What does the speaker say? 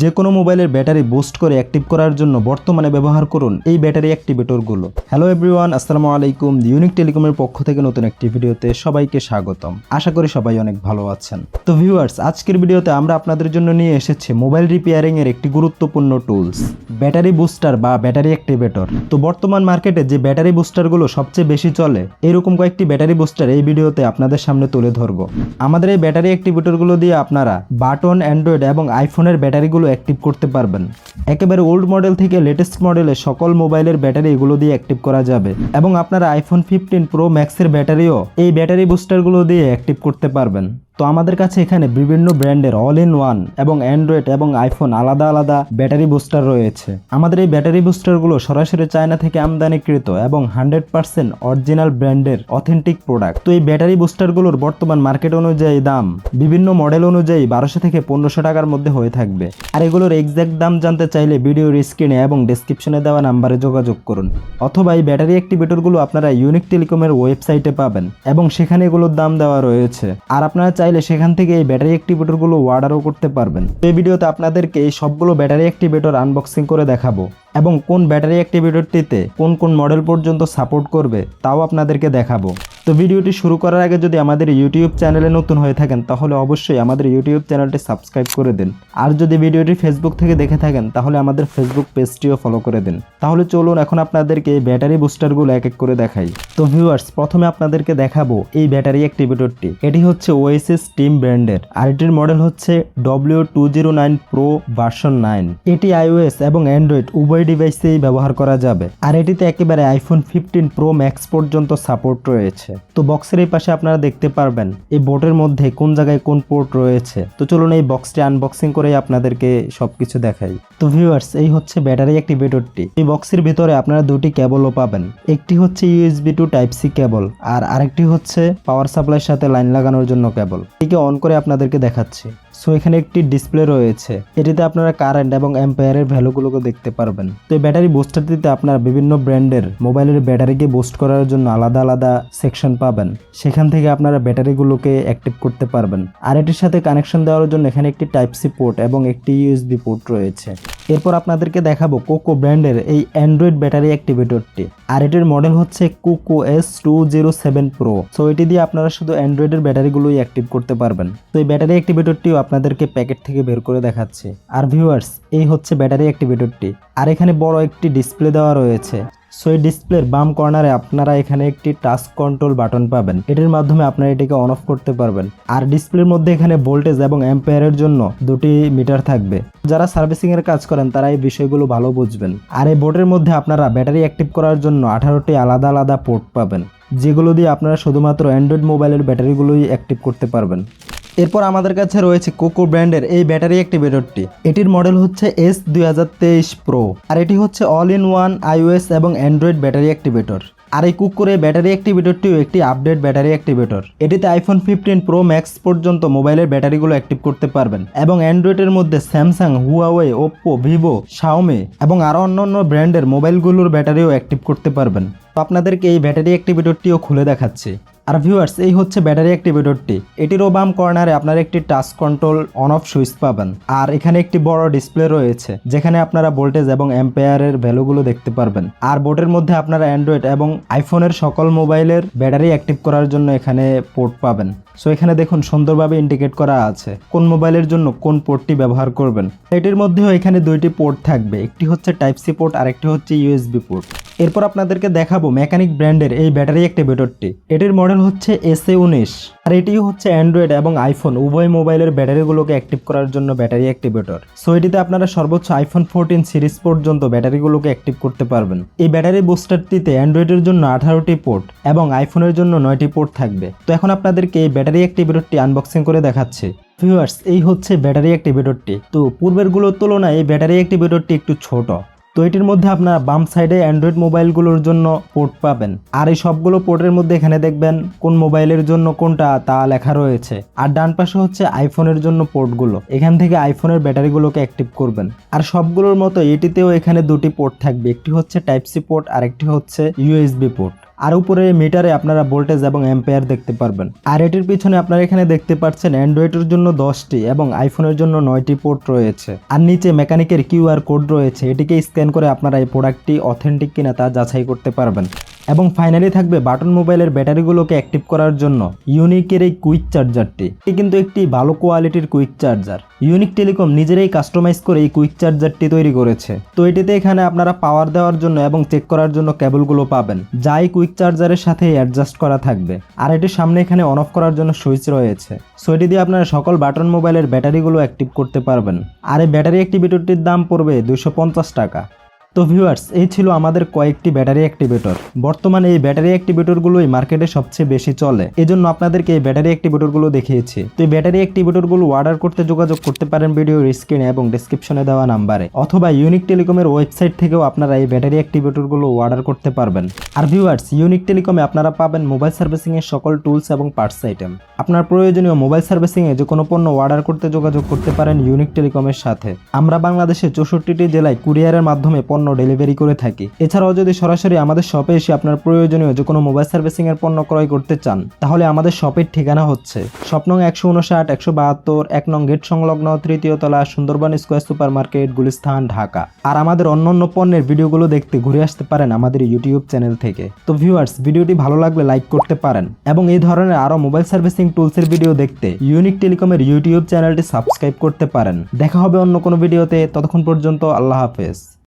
যে কোনো মোবাইলের ব্যাটারি বুস্ট করে অ্যাক্টিভ করার জন্য বর্তমানে ব্যবহার করুন এই ব্যাটারি অ্যাক্টিভেটরগুলো। হ্যালো এভরিওয়ান, আসসালামু আলাইকুম। ইউনিক টেলিকমের পক্ষ থেকে নতুন একটি ভিডিওতে সবাইকে স্বাগতম। আশা করি সবাই অনেক ভালো আছেন। তো ভিউয়ার্স, আজকের ভিডিওতে আমরা আপনাদের জন্য নিয়ে এসেছি মোবাইল রিপেয়ারিং এর একটি গুরুত্বপূর্ণ টুলস, ব্যাটারি বুস্টার বা ব্যাটারি অ্যাক্টিভেটর। তো বর্তমান মার্কেটে যে ব্যাটারি বুস্টারগুলো সবচেয়ে বেশি চলে, এরকম কয়েকটি ব্যাটারি বুস্টার এই ভিডিওতে আপনাদের সামনে তুলে ধরবো। আমাদের এই ব্যাটারি অ্যাক্টিভেটরগুলো দিয়ে আপনারা বাটন, অ্যান্ড্রয়েড এবং আইফোনের ব্যাটারিগুলো অ্যাক্টিভ করতে পারবেন। একেবারে ওল্ড মডেল থেকে লেটেস্ট মডেলের সকল মোবাইলের ব্যাটারি এগুলো দিয়ে অ্যাক্টিভ করা যাবে এবং আপনারা আইফোন 15 প্রো ম্যাক্সের ব্যাটারিও এই ব্যাটারি বুস্টারগুলো দিয়ে অ্যাক্টিভ করতে পারবেন। তো আমাদের কাছে এখানে বিভিন্ন ব্র্যান্ডের অল ইন ওয়ান এবং অ্যান্ড্রয়েড এবং আইফোন আলাদা আলাদা ব্যাটারি বুস্টার রয়েছে। আমাদের এই ব্যাটারি বুস্টারগুলো সরাসরি চায়না থেকে আমদানিকৃত এবং 100% অরিজিনাল ব্র্যান্ডের অথেন্টিক প্রোডাক্ট। তো এই ব্যাটারি বুস্টারগুলোর বর্তমান মার্কেট অনুযায়ী দাম বিভিন্ন মডেল অনুযায়ী 1200 থেকে 1500 টাকার মধ্যে হয়ে থাকবে। আর এগুলোর এক্সাক্ট দাম জানতে চাইলে ভিডিওর স্ক্রিনে এবং ডেসক্রিপশনে দেওয়া নাম্বারে যোগাযোগ করুন, অথবা এই ব্যাটারি অ্যাক্টিভেটরগুলো আপনারা ইউনিক টেলিকমের ওয়েবসাইটে পাবেন এবং সেখানে এগুলোর দাম দেওয়া রয়েছে। আর আপনারা চাইলে সেখান থেকে এই ব্যাটারি অ্যাক্টিভেটরগুলো অর্ডারও করতে পারবেন। এই ভিডিওতে আপনাদেরকে এই সবগুলো ব্যাটারি অ্যাক্টিভেটর আনবক্সিং করে দেখাবো এবং কোন ব্যাটারি অ্যাক্টিভেটরটিতে কোন কোন মডেল পর্যন্ত সাপোর্ট করবে তাও আপনাদেরকে দেখাবো। তো ভিডিওটি শুরু করার আগে যদি আমাদের ইউটিউব চ্যানেলে নতুন হয়ে থাকেন তাহলে অবশ্যই আমাদের ইউটিউব চ্যানেলটি সাবস্ক্রাইব করে দিন। আর যদি ভিডিওটি ফেসবুক থেকে দেখে থাকেন তাহলে আমাদের ফেসবুক পেজটিও ফলো করে দিন। তাহলে চলুন এখন আপনাদেরকে এই ব্যাটারি বুস্টারগুলো এক এক করে দেখাই। তো ভিউয়ার্স, প্রথমে আপনাদেরকে দেখাবো এই ব্যাটারি অ্যাক্টিভেটরটি। এটি হচ্ছে ওএসএস টিম ব্র্যান্ডের আর এটির মডেল হচ্ছে W209 Pro ভার্সন 9। এটি iOS এবং অ্যান্ড্রয়েড উভয় ডিভাইসেই ব্যবহার করা যাবে আর এটিতে একেবারে আইফোন 15 প্রো ম্যাক্স পর্যন্ত সাপোর্ট রয়েছে। তো বক্সের এই পাশে আপনারা দেখতে পারবেন এই বোর্ডের মধ্যে কোন জায়গায় কোন পোর্ট রয়েছে। তো চলুন এই বক্সটি আনবক্সিং করে আপনাদেরকে সবকিছু দেখাই। তো ভিউয়ার্স, এই হচ্ছে ব্যাটারি অ্যাক্টিভেটরটি। এই বক্সের ভিতরে আপনারা দুটি কেবলও পাবেন। একটি হচ্ছে USB টু Type-C কেবল আর আরেকটি হচ্ছে পাওয়ার সাপ্লাইয়ের সাথে লাইন লাগানোর জন্য কেবল। এটিকে অন করে আপনাদেরকে দেখাচ্ছি। সো এখানে একটি ডিসপ্লে রয়েছে, এটিতে আপনারা কারেন্ট এবং অ্যাম্পিয়ারের ভ্যালুগুলোকে দেখতে পারবেন। তো এই ব্যাটারি বুস্টারটিতে আপনারা বিভিন্ন ব্র্যান্ডের মোবাইলের ব্যাটারিকে বুস্ট করার জন্য আলাদা আলাদা সেকশন পাবেন, সেখান থেকে আপনারা ব্যাটারিগুলোকে অ্যাক্টিভ করতে পারবেন। আর এটির সাথে কানেকশন দেওয়ার জন্য এখানে একটি Type-C পোর্ট এবং একটি USB পোর্ট রয়েছে। এরপর আপনাদেরকে দেখাবো কোকো ব্র্যান্ডের এই অ্যান্ড্রয়েড ব্যাটারি অ্যাক্টিভেটরটি আর এটির মডেল হচ্ছে কোকো S207 Pro। সো এটি দিয়ে আপনারা শুধু অ্যান্ড্রয়েডের ব্যাটারিগুলোই অ্যাক্টিভ করতে পারবেন। তো এই ব্যাটারি অ্যাক্টিভেটরটিও আপনাদেরকে প্যাকেট থেকে বের করে দেখাচ্ছি। আর ভিউয়ার্স, এই হচ্ছে ব্যাটারি অ্যাক্টিভেটরটি আর এখানে বড় একটি ডিসপ্লে দেওয়া রয়েছে। সো এই ডিসপ্লের বাম কর্নারে আপনারা এখানে একটি টাচ কন্ট্রোল বাটন পাবেন, এটির মাধ্যমে আপনারা এটিকে অন অফ করতে পারবেন। আর ডিসপ্লের মধ্যে এখানে ভোল্টেজ এবং অ্যাম্পিয়ারের জন্য দুটি মিটার থাকবে। যারা সার্ভিসিং এর কাজ করেন তারা এই বিষয়গুলো ভালো বুঝবেন। আর এই বোর্ডের মধ্যে আপনারা ব্যাটারি অ্যাক্টিভ করার জন্য 18টি আলাদা আলাদা পোর্ট পাবেন, যেগুলো দিয়ে আপনারা শুধুমাত্র অ্যান্ড্রয়েড মোবাইলের ব্যাটারিগুলোই অ্যাক্টিভ করতে পারবেন। এরপর আমাদের কাছে রয়েছে কোকো ব্র্যান্ডের এই ব্যাটারি অ্যাক্টিভেটরটি। এটির মডেল হচ্ছে S2023 Pro আর এটি হচ্ছে অল ইন ওয়ান iOS এবং অ্যান্ড্রয়েড ব্যাটারি অ্যাক্টিভেটর। আর এই কোকোর এই ব্যাটারি অ্যাক্টিভেটরটিও একটি আপডেট ব্যাটারি অ্যাক্টিভেটর। এটিতে আইফোন 15 প্রো ম্যাক্স পর্যন্ত মোবাইলের ব্যাটারিগুলো অ্যাক্টিভ করতে পারবেন এবং অ্যান্ড্রয়েডের মধ্যে Samsung, Huawei, Oppo, Vivo, Xiaomi এবং আরও অন্যান্য ব্র্যান্ডের মোবাইলগুলোর ব্যাটারিও অ্যাক্টিভ করতে পারবেন। তো আপনাদেরকে এই ব্যাটারি অ্যাক্টিভেটরটিও খুলে দেখাচ্ছি। আর ভিউয়ার্স, এই হচ্ছে ব্যাটারি অ্যাক্টিভেটরটি। এটিরও বাম কর্নারে আপনারা একটি touch control on off switch পাবেন আর এখানে একটি বড় ডিসপ্লে রয়েছে যেখানে আপনারা ভোল্টেজ এবং অ্যাম্পিয়ারের ভ্যালুগুলো দেখতে পারবেন। আর বোর্ডের মধ্যে আপনারা অ্যান্ড্রয়েড এবং আইফোনের সকল মোবাইলের ব্যাটারি অ্যাক্টিভ করার জন্য এখানে পোর্ট পাবেন। সো এখানে দেখুন সুন্দরভাবে ইন্ডিকেট করা আছে কোন মোবাইলের জন্য কোন পোর্টটি ব্যবহার করবেন। এটির মধ্যেও এখানে দুইটি পোর্ট থাকবে, একটি হচ্ছে Type-C পোর্ট আর একটি হচ্ছে USB পোর্ট। এরপর আপনাদেরকে দেখাবো মেকানিক ব্র্যান্ডের এই ব্যাটারি অ্যাক্টিভেটরটি। এটির মডেল হচ্ছে SA19 আর এটিও হচ্ছে অ্যান্ড্রয়েড এবং আইফোন উভয় মোবাইলের ব্যাটারিগুলোকে অ্যাক্টিভ করার জন্য ব্যাটারি অ্যাক্টিভেটর। সো এটিতে আপনারা সর্বোচ্চ আইফোন 14 সিরিজ পর্যন্ত ব্যাটারিগুলোকে অ্যাক্টিভ করতে পারবেন। এই ব্যাটারি বুস্টারটিতে অ্যান্ড্রয়েডের জন্য 18টি পোর্ট এবং আইফোনের জন্য 9টি পোর্ট থাকবে। তো এখন আপনাদেরকে এই ব্যাটারি অ্যাক্টিভেটরটি আনবক্সিং করে দেখাচ্ছি। ভিউয়ার্স, এই হচ্ছে ব্যাটারি অ্যাক্টিভেটরটি। তো পূর্বেরগুলোর তুলনায় এই ব্যাটারি অ্যাক্টিভেটরটি একটু ছোট। তো এটির মধ্যে আপনারা বাম সাইডে অ্যান্ড্রয়েড মোবাইলগুলোর জন্য পোর্ট পাবেন আর এই সবগুলো পোর্টের মধ্যে এখানে দেখবেন কোন মোবাইলের জন্য কোনটা তা লেখা রয়েছে। আর ডান পাশে হচ্ছে আইফোনের জন্য পোর্টগুলো, এখান থেকে আইফোনের ব্যাটারিগুলোকে অ্যাক্টিভ করবেন। আর সবগুলোর মতো এটিতেও এখানে দুটি পোর্ট থাকবে, একটি হচ্ছে Type-C পোর্ট আর একটি হচ্ছে USB পোর্ট। আর উপরে মিটারে আপনারা ভোল্টেজ এবং অ্যাম্পিয়ার দেখতে পারবেন। আর এটির পিছনে আপনারা এখানে দেখতে পাচ্ছেন অ্যান্ড্রয়েডের জন্য 10টি এবং আইফোনের জন্য 9টি পোর্ট রয়েছে। আর নিচে মেকানিকের কিউআর কোড রয়েছে, এটিকে স্ক্যান করে আপনারা এই প্রোডাক্টটি অথেন্টিক কিনা তা যাচাই করতে পারবেন। এবং ফাইনালি থাকবে বাটন মোবাইলের ব্যাটারিগুলোকে অ্যাক্টিভ করার জন্য ইউনিকের এই কুইক চার্জারটি। এটি কিন্তু একটি ভালো কোয়ালিটির কুইক চার্জার। ইউনিক টেলিকম নিজেরাই কাস্টমাইজ করে এই কুইক চার্জারটি তৈরি করেছে। তো এটিতে এখানে আপনারা পাওয়ার দেওয়ার জন্য এবং চেক করার জন্য কেবলগুলো পাবেন, যা এই কুইক চার্জারের সাথে অ্যাডজাস্ট করা থাকবে। আর এটির সামনে এখানে অন অফ করার জন্য সুইচ রয়েছে। সো এটি দিয়ে আপনারা সকল বাটন মোবাইলের ব্যাটারিগুলো অ্যাক্টিভ করতে পারবেন। আর এই ব্যাটারি অ্যাক্টিভেটরটির দাম পড়বে 250 টাকা। তো ভিউয়ার্স, এই ছিল আমাদের কয়েকটি ব্যাটারি অ্যাক্টিভেটর। বর্তমানে এই ব্যাটারি অ্যাক্টিভেটরগুলোই মার্কেটে সবচেয়ে বেশি চলে, এজন্য আপনাদেরকে এই ব্যাটারি অ্যাক্টিভেটরগুলো দেখিয়েছি। তো এই ব্যাটারি অ্যাক্টিভেটরগুলো অর্ডার করতে যোগাযোগ করতে পারেন ভিডিওর স্ক্রিনে এবং ডেসক্রিপশনে দেওয়া নাম্বারে, অথবা ইউনিক টেলিকমের ওয়েবসাইট থেকেও আপনারা এই ব্যাটারি অ্যাক্টিভেটরগুলো অর্ডার করতে পারবেন। আর ভিউয়ার্স, ইউনিক টেলিকমে আপনারা পাবেন মোবাইল সার্ভিসিং এর সকল টুলস এবং পার্টস আইটেম। আপনার প্রয়োজনীয় মোবাইল সার্ভিসিং এ যে কোনো পণ্য অর্ডার করতে যোগাযোগ করতে পারেন ইউনিক টেলিকমের সাথে। আমরা বাংলাদেশে 64টি জেলায় কুরিয়ারের মাধ্যমে পণ্য ডেলিভারি করে থাকি। এছাড়াও যদি সরাসরি আমাদের শপে এসে আপনার প্রয়োজনীয় যে কোনো মোবাইল সার্ভিসিং এর পণ্য ক্রয় করতে চান, তাহলে আমাদের শপের ঠিকানা হচ্ছে শপ নং 159 172 1 নং গেট সংলগ্ন 3য় তলা, Sundarban square super market, Gulistan, Dhaka. আর আমাদের অন্যান্য পণ্যের ভিডিওগুলো দেখতে ঘুরে আসতে পারেন আমাদের ইউটিউব চ্যানেল থেকে। তো ভিউয়ার্স, ভিডিওটি ভালো লাগলে লাইক করতে পারেন এবং এই ধরনের আরো মোবাইল সার্ভিসিং টুলসের ভিডিও দেখতে ইউনিক টেলিকমের ইউটিউব চ্যানেলটি সাবস্ক্রাইব করতে পারেন। দেখা হবে অন্য কোনো ভিডিওতে, ততক্ষণ পর্যন্ত আল্লাহ হাফেজ।